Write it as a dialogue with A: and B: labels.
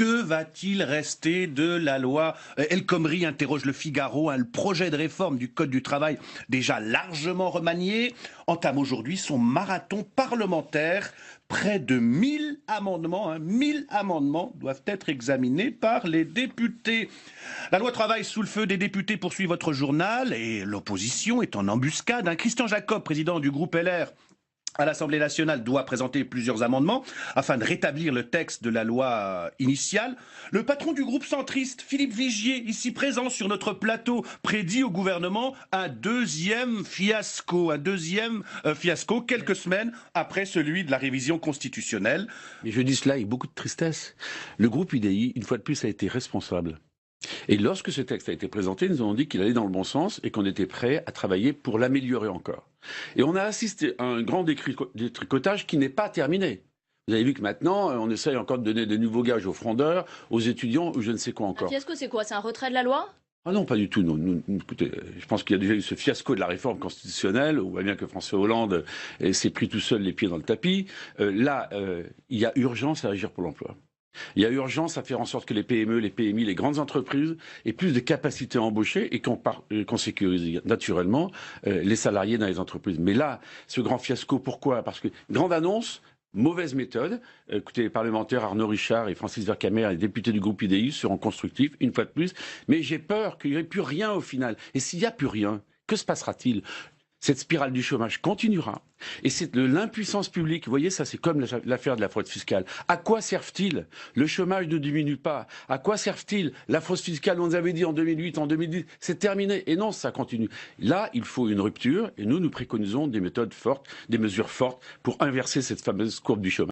A: Que va-t-il rester de la loi El Khomri interroge le Figaro. Le projet de réforme du Code du travail, déjà largement remanié, entame aujourd'hui son marathon parlementaire. Près de 1000 amendements, 1000 amendements doivent être examinés par les députés. La loi travail sous le feu des députés poursuit votre journal et l'opposition est en embuscade. Christian Jacob, président du groupe LR, à l'Assemblée nationale, doit présenter plusieurs amendements afin de rétablir le texte de la loi initiale. Le patron du groupe centriste, Philippe Vigier, ici présent sur notre plateau, prédit au gouvernement un deuxième fiasco, quelques semaines après celui de la révision constitutionnelle.
B: Mais je dis cela avec beaucoup de tristesse. Le groupe UDI, une fois de plus, a été responsable. Et lorsque ce texte a été présenté, nous avons dit qu'il allait dans le bon sens et qu'on était prêt à travailler pour l'améliorer encore. Et on a assisté à un grand détricotage qui n'est pas terminé. Vous avez vu que maintenant, on essaye encore de donner de nouveaux gages aux frondeurs, aux étudiants, ou je ne sais quoi encore.
C: Un fiasco, c'est quoi? C'est un retrait de la loi?
B: Ah non, pas du tout. Écoutez, je pense qu'il y a déjà eu ce fiasco de la réforme constitutionnelle. On voit bien que François Hollande s'est pris tout seul les pieds dans le tapis. Là, il y a urgence à agir pour l'emploi. Il y a urgence à faire en sorte que les PME, les PMI, les grandes entreprises aient plus de capacité à embaucher et qu'on sécurise naturellement les salariés dans les entreprises. Mais là, ce grand fiasco, pourquoi? Parce que grande annonce, mauvaise méthode. Écoutez, les parlementaires Arnaud Richard et Francis Vercamer, les députés du groupe UDI, seront constructifs, une fois de plus. Mais j'ai peur qu'il n'y ait plus rien au final. Et s'il n'y a plus rien, que se passera-t-il? Cette spirale du chômage continuera. Et c'est de l'impuissance publique. Vous voyez, ça, c'est comme l'affaire de la fraude fiscale. À quoi servent-ils? Le chômage ne diminue pas. À quoi servent-ils? La fraude fiscale, on nous avait dit en 2008, en 2010, c'est terminé. Et non, ça continue. Là, il faut une rupture. Et nous préconisons des méthodes fortes, des mesures fortes pour inverser cette fameuse courbe du chômage.